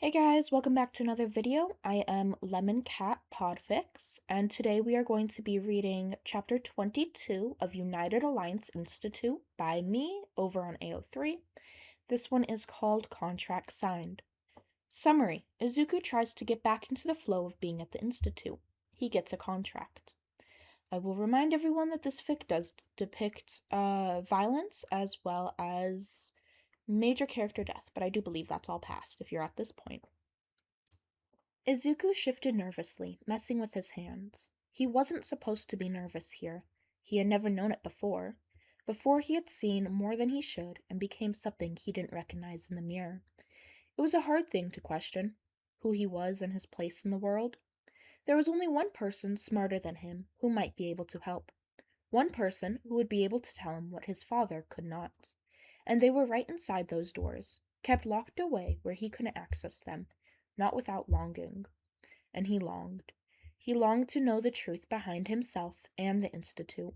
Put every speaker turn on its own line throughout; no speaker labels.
Hey guys, welcome back to another video. I am Lemon Cat Podfic, and today we are going to be reading Chapter 22 of United Alliance Institute by me over on AO3. This one is called Contract Signed. Summary: Izuku tries to get back into the flow of being at the Institute. He gets a contract. I will remind everyone that this fic does depict violence as well as major character death, but I do believe that's all past if you're at this point. Izuku shifted nervously, messing with his hands. He wasn't supposed to be nervous here. He had never known it before. Before he had seen more than he should and became something he didn't recognize in the mirror. It was a hard thing to question, who he was and his place in the world. There was only one person smarter than him who might be able to help. One person who would be able to tell him what his father could not. And they were right inside those doors, kept locked away where he couldn't access them, not without longing. And he longed. He longed to know the truth behind himself and the Institute,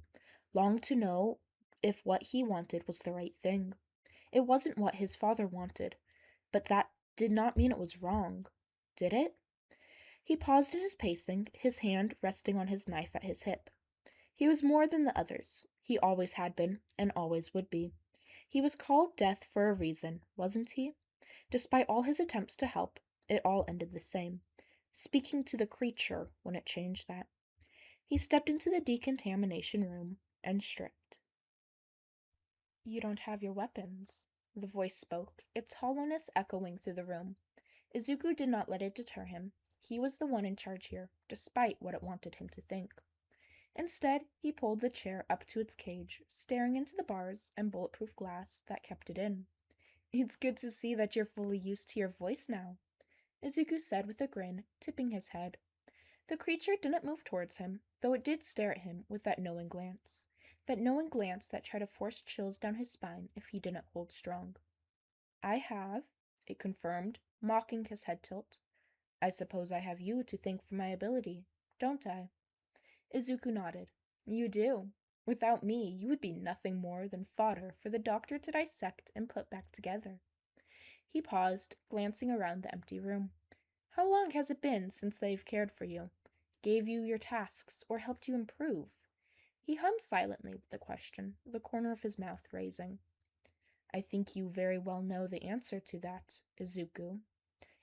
longed to know if what he wanted was the right thing. It wasn't what his father wanted, but that did not mean it was wrong, did it? He paused in his pacing, his hand resting on his knife at his hip. He was more than the others. He always had been, and always would be. He was called Death for a reason, wasn't he? Despite all his attempts to help, it all ended the same, speaking to the creature when it changed that. He stepped into the decontamination room and stripped. "You don't have your weapons," the voice spoke, its hollowness echoing through the room. Izuku did not let it deter him. He was the one in charge here, despite what it wanted him to think. Instead, he pulled the chair up to its cage, staring into the bars and bulletproof glass that kept it in. "It's good to see that you're fully used to your voice now," Izuku said with a grin, tipping his head. The creature didn't move towards him, though it did stare at him with that knowing glance that tried to force chills down his spine if he didn't hold strong. "I have," it confirmed, mocking his head tilt. "I suppose I have you to thank for my ability, don't I?" Izuku nodded. "You do. Without me, you would be nothing more than fodder for the doctor to dissect and put back together." He paused, glancing around the empty room. "How long has it been since they've cared for you, gave you your tasks, or helped you improve?" He hummed silently with the question, the corner of his mouth raising. "I think you very well know the answer to that, Izuku."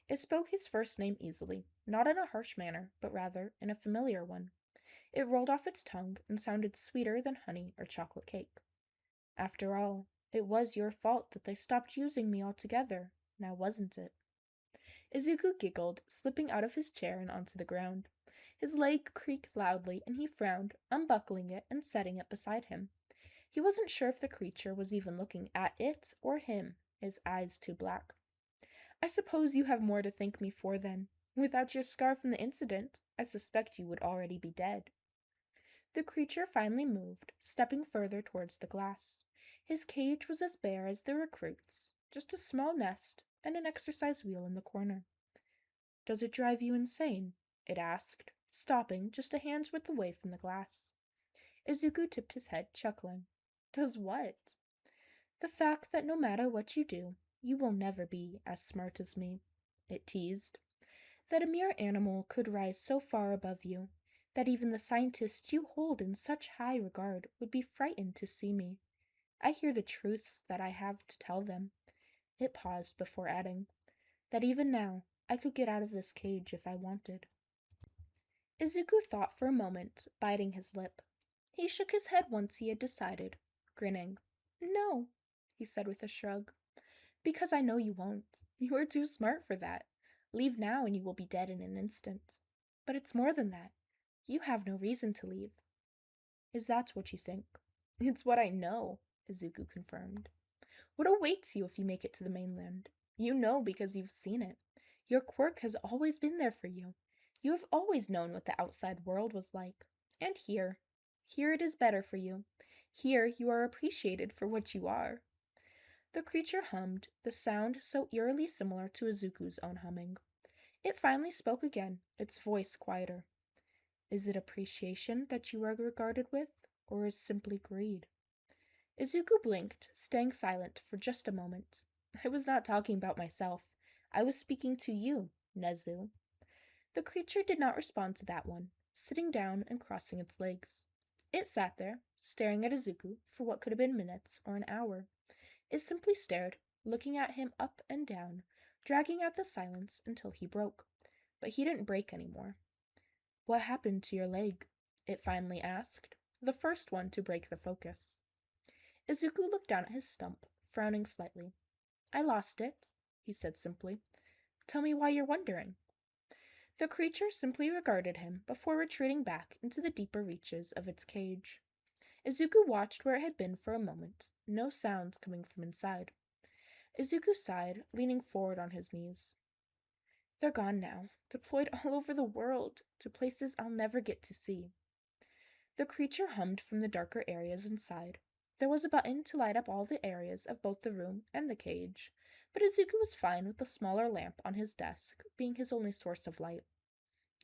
It spoke his first name easily, not in a harsh manner, but rather in a familiar one. It rolled off its tongue and sounded sweeter than honey or chocolate cake. "After all, it was your fault that they stopped using me altogether, now wasn't it?" Izuku giggled, slipping out of his chair and onto the ground. His leg creaked loudly, and he frowned, unbuckling it and setting it beside him. He wasn't sure if the creature was even looking at it or him, his eyes too black. "I suppose you have more to thank me for, then. Without your scar from the incident, I suspect you would already be dead." The creature finally moved, stepping further towards the glass. His cage was as bare as the recruit's, just a small nest and an exercise wheel in the corner. "Does it drive you insane?" it asked, stopping just a hand's width away from the glass. Izuku tipped his head, chuckling. "Does what?" "The fact that no matter what you do, you will never be as smart as me," it teased. "That a mere animal could rise so far above you, that even the scientists you hold in such high regard would be frightened to see me. I hear the truths that I have to tell them." It paused before adding, "that even now I could get out of this cage if I wanted." Izuku thought for a moment, biting his lip. He shook his head once he had decided, grinning. "No," he said with a shrug. "Because I know you won't. You are too smart for that. Leave now and you will be dead in an instant. But it's more than that. You have no reason to leave." "Is that what you think?" "It's what I know," Izuku confirmed. "What awaits you if you make it to the mainland? You know because you've seen it. Your quirk has always been there for you. You have always known what the outside world was like. And here it is better for you. Here you are appreciated for what you are." The creature hummed, the sound so eerily similar to Izuku's own humming. It finally spoke again, its voice quieter. "Is it appreciation that you are regarded with, or is simply greed?" Izuku blinked, staying silent for just a moment. "I was not talking about myself. I was speaking to you, Nezu. The creature did not respond to that one, sitting down and crossing its legs. It sat there, staring at Izuku for what could have been minutes or an hour. It simply stared, looking at him up and down, dragging out the silence until he broke. But he didn't break anymore. What happened to your leg? It finally asked, the first one to break the focus. Izuku looked down at his stump, frowning slightly. I lost it, he said simply. Tell me why you're wondering. The creature simply regarded him before retreating back into the deeper reaches of its cage. Izuku watched where it had been for a moment, no sounds coming from inside. Izuku sighed, leaning forward on his knees. They're gone now, deployed all over the world, to places I'll never get to see. The creature hummed from the darker areas inside. There was a button to light up all the areas of both the room and the cage, but Izuku was fine with the smaller lamp on his desk being his only source of light.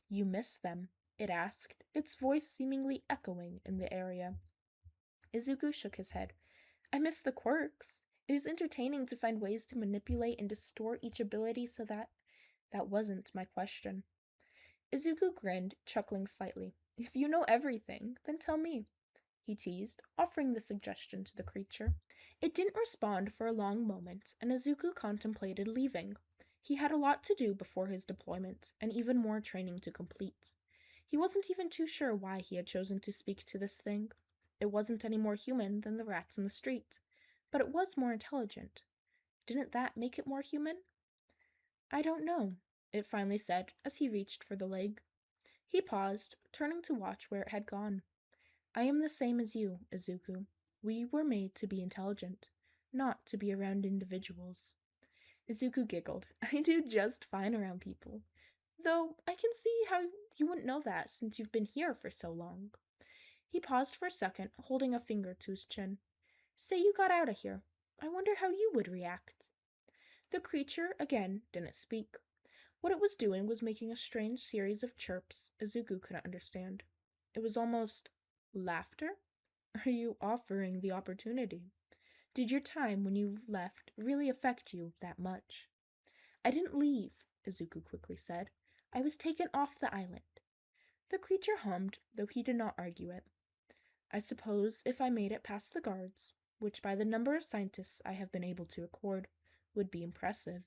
You miss them, it asked, its voice seemingly echoing in the area. Izuku shook his head. I miss the quirks. It is entertaining to find ways to manipulate and distort each ability so that wasn't my question. Izuku grinned, chuckling slightly. If you know everything, then tell me, he teased, offering the suggestion to the creature. It didn't respond for a long moment, and Izuku contemplated leaving. He had a lot to do before his deployment, and even more training to complete. He wasn't even too sure why he had chosen to speak to this thing. It wasn't any more human than the rats in the street, but it was more intelligent. Didn't that make it more human? I don't know, it finally said as he reached for the leg. He paused, turning to watch where it had gone. I am the same as you, Izuku. We were made to be intelligent, not to be around individuals. Izuku giggled. I do just fine around people. Though I can see how you wouldn't know that since you've been here for so long. He paused for a second, holding a finger to his chin. Say you got out of here. I wonder how you would react. The creature, again, didn't speak. What it was doing was making a strange series of chirps Izuku couldn't understand. It was almost laughter? Are you offering the opportunity? Did your time when you left really affect you that much? I didn't leave, Izuku quickly said. I was taken off the island. The creature hummed, though he did not argue it. I suppose if I made it past the guards, which by the number of scientists I have been able to record, would be impressive.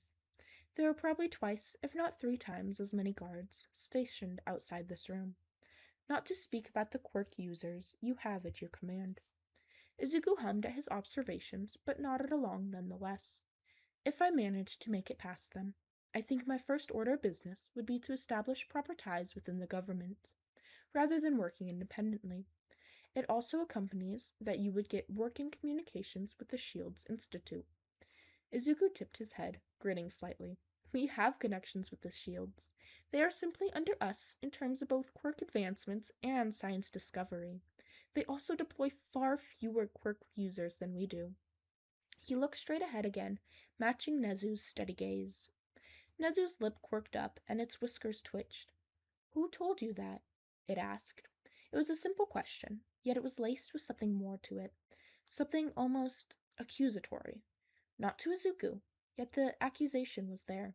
There are probably twice, if not 3 times, as many guards stationed outside this room. Not to speak about the quirk users you have at your command. Izuku hummed at his observations, but nodded along nonetheless. If I managed to make it past them, I think my first order of business would be to establish proper ties within the government, rather than working independently. It also accompanies that you would get working communications with the Shields Institute. Izuku tipped his head, grinning slightly. We have connections with the Shields. They are simply under us in terms of both quirk advancements and science discovery. They also deploy far fewer quirk users than we do. He looked straight ahead again, matching Nezu's steady gaze. Nezu's lip quirked up and its whiskers twitched. Who told you that? It asked. It was a simple question, yet it was laced with something more to it, something almost accusatory. Not to Izuku, yet the accusation was there.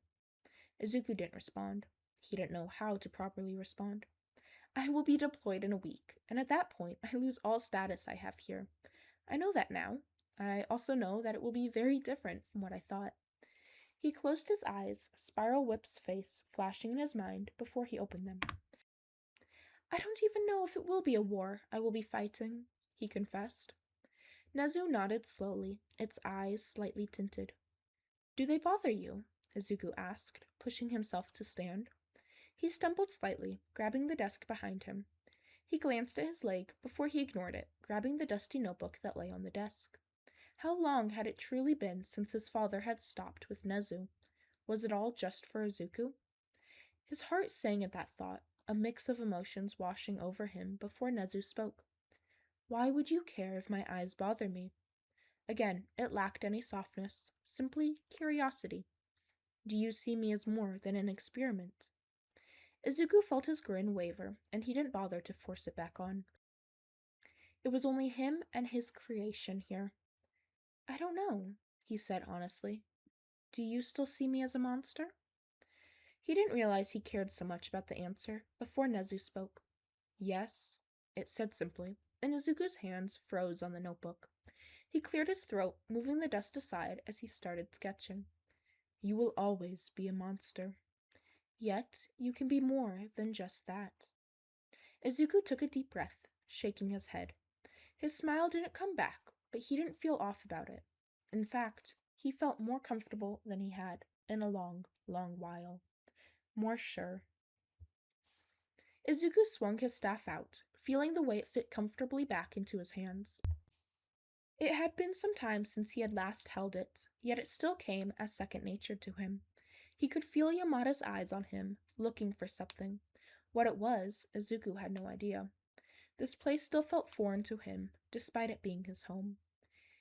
Izuku didn't respond. He didn't know how to properly respond. I will be deployed in a week, and at that point I lose all status I have here. I know that now. I also know that it will be very different from what I thought. He closed his eyes, Spiral Whip's face flashing in his mind before he opened them. I don't even know if it will be a war I will be fighting, he confessed. Nezu nodded slowly, its eyes slightly tinted. Do they bother you? Izuku asked, pushing himself to stand. He stumbled slightly, grabbing the desk behind him. He glanced at his leg before he ignored it, grabbing the dusty notebook that lay on the desk. How long had it truly been since his father had stopped with Nezu? Was it all just for Izuku? His heart sang at that thought, a mix of emotions washing over him before Nezu spoke. Why would you care if my eyes bother me? Again, it lacked any softness, simply curiosity. Do you see me as more than an experiment? Izuku felt his grin waver, and he didn't bother to force it back on. It was only him and his creation here. I don't know, he said honestly. Do you still see me as a monster? He didn't realize he cared so much about the answer before Nezu spoke. Yes, it said simply, and Izuku's hands froze on the notebook. He cleared his throat, moving the dust aside as he started sketching. You will always be a monster. Yet, you can be more than just that. Izuku took a deep breath, shaking his head. His smile didn't come back, but he didn't feel off about it. In fact, he felt more comfortable than he had in a long, long while. More sure. Izuku swung his staff out, feeling the way it fit comfortably back into his hands. It had been some time since he had last held it, yet it still came as second nature to him. He could feel Yamada's eyes on him, looking for something. What it was, Izuku had no idea. This place still felt foreign to him, despite it being his home.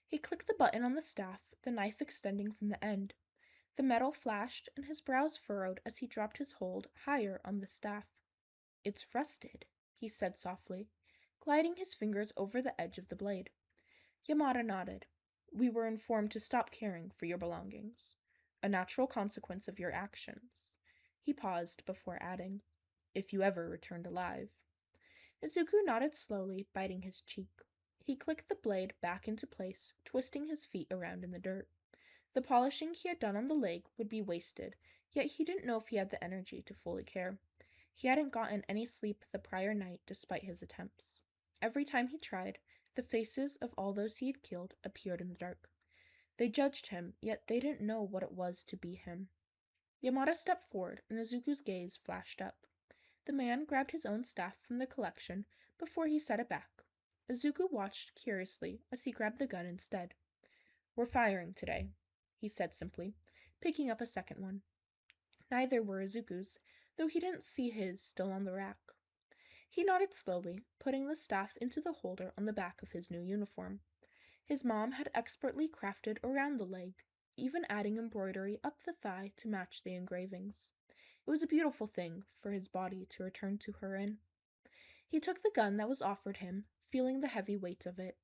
He clicked the button on the staff, the knife extending from the end. The metal flashed, and his brows furrowed as he dropped his hold higher on the staff. It's rusted, he said softly, gliding his fingers over the edge of the blade. Yamada nodded. We were informed to stop caring for your belongings. A natural consequence of your actions. He paused before adding, if you ever returned alive. Izuku nodded slowly, biting his cheek. He clicked the blade back into place, twisting his feet around in the dirt. The polishing he had done on the leg would be wasted, yet he didn't know if he had the energy to fully care. He hadn't gotten any sleep the prior night despite his attempts. Every time he tried, the faces of all those he had killed appeared in the dark. They judged him, yet they didn't know what it was to be him. Yamada stepped forward, and Izuku's gaze flashed up. The man grabbed his own staff from the collection before he set it back. Izuku watched curiously as he grabbed the gun instead. We're firing today, he said simply, picking up a second one. Neither were Izuku's, though he didn't see his still on the rack. He nodded slowly, putting the staff into the holder on the back of his new uniform. His mom had expertly crafted around the leg, even adding embroidery up the thigh to match the engravings. It was a beautiful thing for his body to return to her in. He took the gun that was offered him, feeling the heavy weight of it.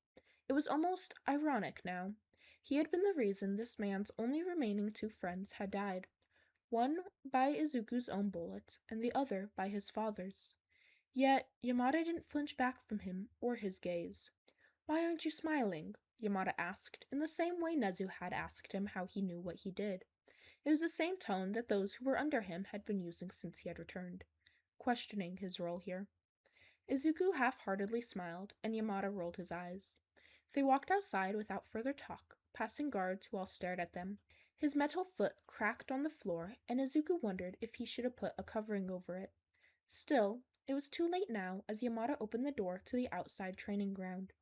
It was almost ironic now. He had been the reason this man's only remaining two friends had died, one by Izuku's own bullet, and the other by his father's. Yet Yamada didn't flinch back from him or his gaze. Why aren't you smiling? Yamada asked, in the same way Nezu had asked him how he knew what he did. It was the same tone that those who were under him had been using since he had returned, questioning his role here. Izuku half-heartedly smiled, and Yamada rolled his eyes. They walked outside without further talk, passing guards who all stared at them. His metal foot cracked on the floor, and Izuku wondered if he should have put a covering over it. Still, it was too late now as Yamada opened the door to the outside training ground.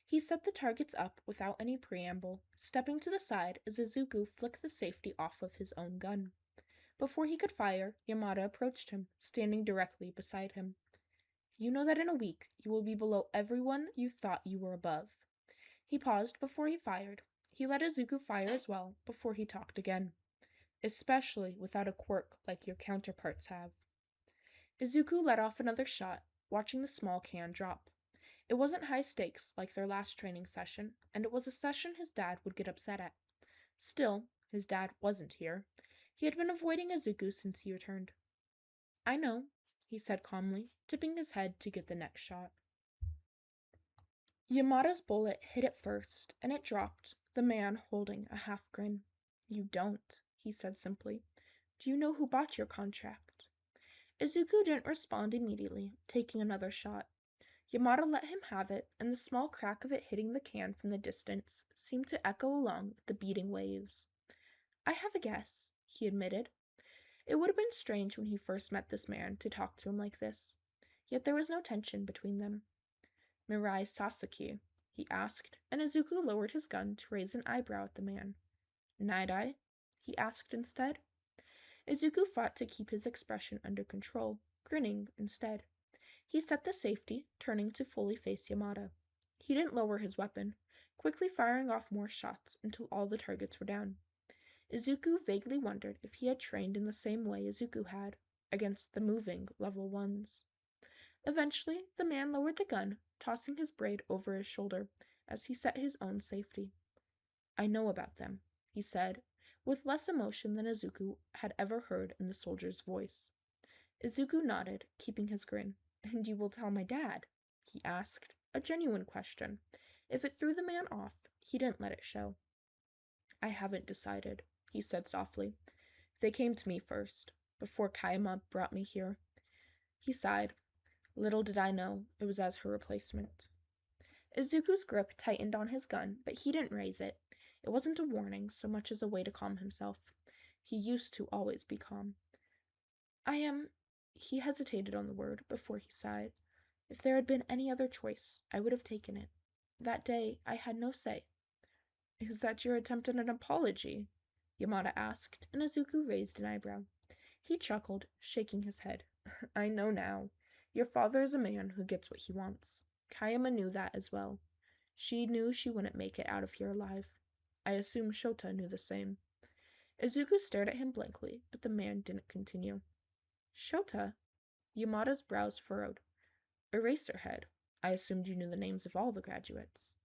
He set the targets up without any preamble, stepping to the side as Izuku flicked the safety off of his own gun. Before he could fire, Yamada approached him, standing directly beside him. You know that in a week you will be below everyone you thought you were above. He paused before he fired. He let Izuku fire as well before he talked again. Especially without a quirk like your counterparts have. Izuku let off another shot, watching the small can drop. It wasn't high stakes like their last training session, and it was a session his dad would get upset at. Still, his dad wasn't here. He had been avoiding Izuku since he returned. I know, he said calmly, tipping his head to get the next shot. Yamada's bullet hit it first, and it dropped, the man holding a half grin. You don't, he said simply. Do you know who bought your contract? Izuku didn't respond immediately, taking another shot. Yamada let him have it, and the small crack of it hitting the can from the distance seemed to echo along with the beating waves. I have a guess, he admitted. It would have been strange when he first met this man to talk to him like this, yet there was no tension between them. Mirai Sasaki, he asked, and Izuku lowered his gun to raise an eyebrow at the man. Night-eye? He asked instead. Izuku fought to keep his expression under control, grinning instead. He set the safety, turning to fully face Yamada. He didn't lower his weapon, quickly firing off more shots until all the targets were down. Izuku vaguely wondered if he had trained in the same way Izuku had, against the moving level 1s. Eventually, the man lowered the gun, tossing his braid over his shoulder as he set his own safety. I know about them, he said, with less emotion than Izuku had ever heard in the soldier's voice. Izuku nodded, keeping his grin. "And you will tell my dad?" he asked, a genuine question. If it threw the man off, he didn't let it show. "I haven't decided," he said softly. "They came to me first, before Kayama brought me here." He sighed. "Little did I know it was as her replacement." Izuku's grip tightened on his gun, but he didn't raise it. It wasn't a warning so much as a way to calm himself. He used to always be calm. He hesitated on the word before he sighed. "If there had been any other choice, I would have taken it. That day, I had no say." "Is that your attempt at an apology?" Yamada asked, and Izuku raised an eyebrow. He chuckled, shaking his head. "I know now. Your father is a man who gets what he wants. Kayama knew that as well. She knew she wouldn't make it out of here alive. I assume Shota knew the same." Izuku stared at him blankly, but the man didn't continue. "Shota?" Yamada's brows furrowed. "Eraserhead. I assumed you knew the names of all the graduates."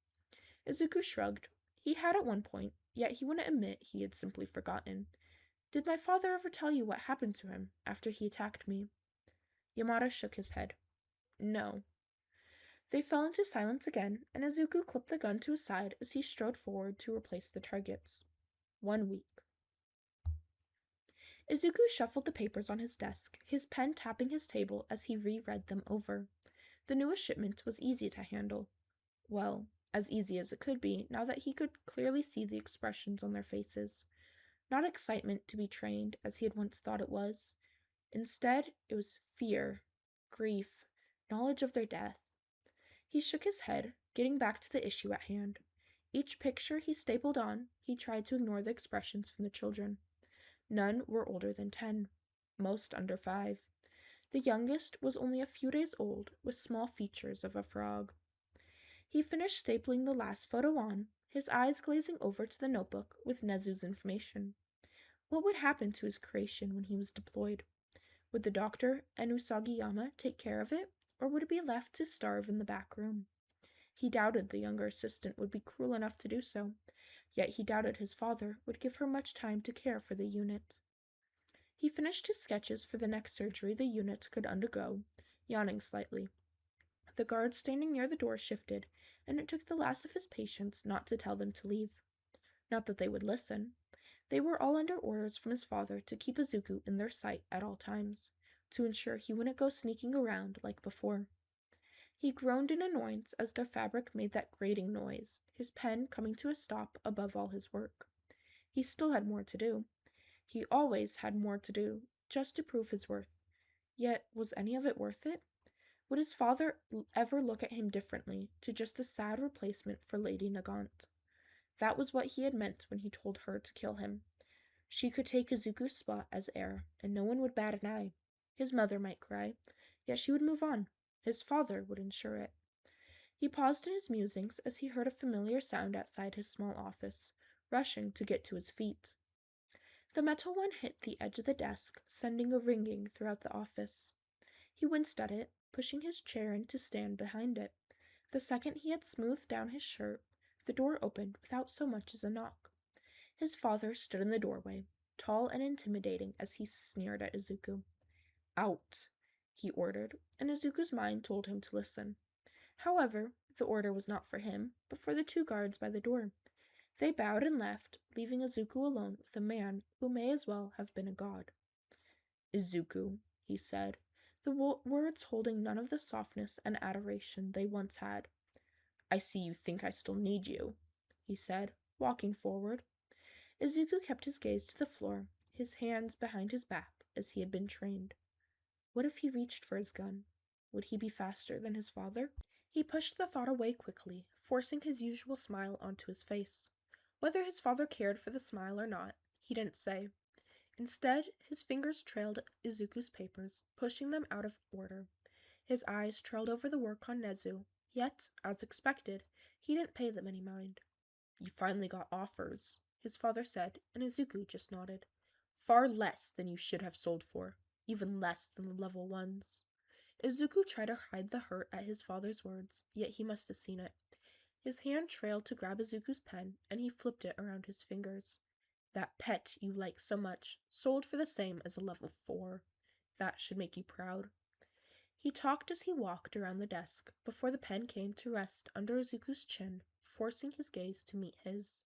Izuku shrugged. He had at one point, yet he wouldn't admit he had simply forgotten. "Did my father ever tell you what happened to him after he attacked me?" Yamada shook his head. "No." They fell into silence again, and Izuku clipped the gun to his side as he strode forward to replace the targets. 1 week. Izuku shuffled the papers on his desk, his pen tapping his table as he reread them over. The newest shipment was easy to handle. Well, as easy as it could be, now that he could clearly see the expressions on their faces. Not excitement to be trained, as he had once thought it was. Instead, it was fear, grief, knowledge of their death. He shook his head, getting back to the issue at hand. Each picture he stapled on, he tried to ignore the expressions from the children. None were older than 10, most under 5. The youngest was only a few days old, with small features of a frog. He finished stapling the last photo on, his eyes glazing over to the notebook with Nezu's information. What would happen to his creation when he was deployed? Would the doctor and Usagi-yama take care of it, or would it be left to starve in the back room? He doubted the younger assistant would be cruel enough to do so, yet he doubted his father would give her much time to care for the unit. He finished his sketches for the next surgery the unit could undergo, yawning slightly. The guard standing near the door shifted, and it took the last of his patience not to tell them to leave. Not that they would listen. They were all under orders from his father to keep Izuku in their sight at all times, to ensure he wouldn't go sneaking around like before. He groaned in annoyance as their fabric made that grating noise, his pen coming to a stop above all his work. He still had more to do. He always had more to do, just to prove his worth. Yet, was any of it worth it? Would his father ever look at him differently, to just a sad replacement for Lady Nagant? That was what he had meant when he told her to kill him. She could take Izuku's spot as heir, and no one would bat an eye. His mother might cry, yet she would move on. His father would ensure it. He paused in his musings as he heard a familiar sound outside his small office, rushing to get to his feet. The metal one hit the edge of the desk, sending a ringing throughout the office. He winced at it, pushing his chair in to stand behind it. The second he had smoothed down his shirt, the door opened without so much as a knock. His father stood in the doorway, tall and intimidating as he sneered at Izuku. "Out," he ordered, and Izuku's mind told him to listen. However, the order was not for him, but for the 2 guards by the door. They bowed and left, leaving Izuku alone with a man who may as well have been a god. "Izuku," he said, the words holding none of the softness and adoration they once had. "I see you think I still need you," he said, walking forward. Izuku kept his gaze to the floor, his hands behind his back as he had been trained. What if he reached for his gun? Would he be faster than his father? He pushed the thought away quickly, forcing his usual smile onto his face. Whether his father cared for the smile or not, he didn't say. Instead, his fingers trailed Izuku's papers, pushing them out of order. His eyes trailed over the work on Nezu, yet, as expected, he didn't pay them any mind. "You finally got offers," his father said, and Izuku just nodded. "Far less than you should have sold for, even less than the level 1s. Izuku tried to hide the hurt at his father's words, yet he must have seen it. His hand trailed to grab Izuku's pen, and he flipped it around his fingers. That pet you like so much, sold for the same as a level 4. That should make you proud. He talked as he walked around the desk before the pen came to rest under Izuku's chin, forcing his gaze to meet his.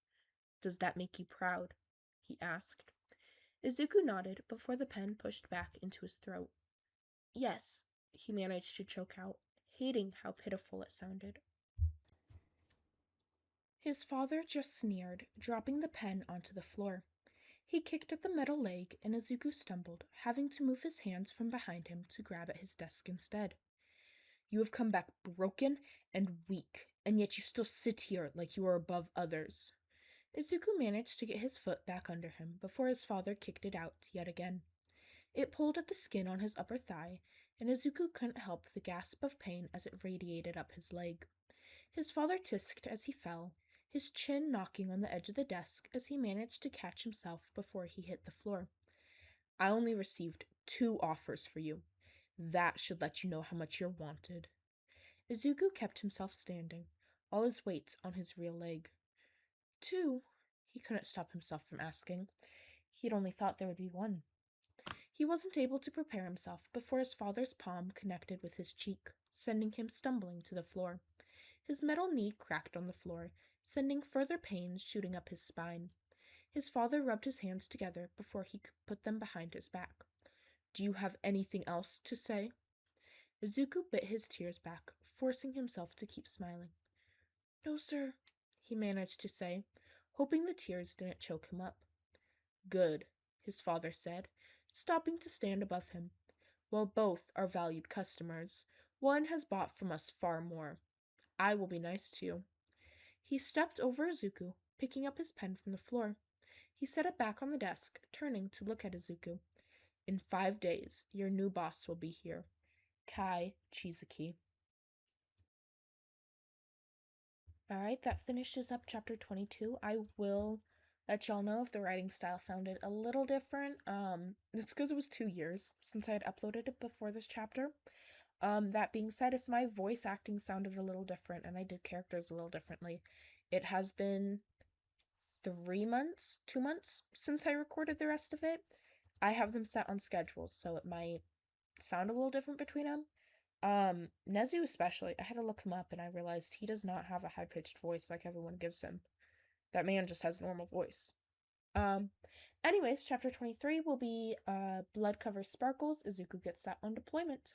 Does that make you proud? He asked. Izuku nodded before the pen pushed back into his throat. Yes, he managed to choke out, hating how pitiful it sounded. His father just sneered, dropping the pen onto the floor. He kicked at the metal leg, and Izuku stumbled, having to move his hands from behind him to grab at his desk instead. You have come back broken and weak, and yet you still sit here like you are above others. Izuku managed to get his foot back under him before his father kicked it out yet again. It pulled at the skin on his upper thigh, and Izuku couldn't help the gasp of pain as it radiated up his leg. His father tisked as he fell, his chin knocking on the edge of the desk as he managed to catch himself before he hit the floor. I only received 2 offers for you. That should let you know how much you're wanted. Izuku kept himself standing, all his weight on his real leg. 2? He couldn't stop himself from asking. He'd only thought there would be 1. He wasn't able to prepare himself before his father's palm connected with his cheek, sending him stumbling to the floor. His metal knee cracked on the floor, sending further pains shooting up his spine. His father rubbed his hands together before he could put them behind his back. Do you have anything else to say? Izuku bit his tears back, forcing himself to keep smiling. No, sir, he managed to say, hoping the tears didn't choke him up. Good, his father said, stopping to stand above him. While both are valued customers, one has bought from us far more. I will be nice to you. He stepped over Izuku, picking up his pen from the floor. He set it back on the desk, turning to look at Izuku. In 5 days, your new boss will be here. Kai Chizuki. Alright, that finishes up chapter 22. I will let y'all know if the writing style sounded a little different. It's because it was 2 years since I had uploaded it before this chapter. That being said, if my voice acting sounded a little different and I did characters a little differently, it has been 2 months since I recorded the rest of it. I have them set on schedules, so it might sound a little different between them. Nezu especially, I had to look him up and I realized he does not have a high-pitched voice like everyone gives him. That man just has a normal voice. Anyways, chapter 23 will be Blood Cover Sparkles. Izuku gets that on deployment.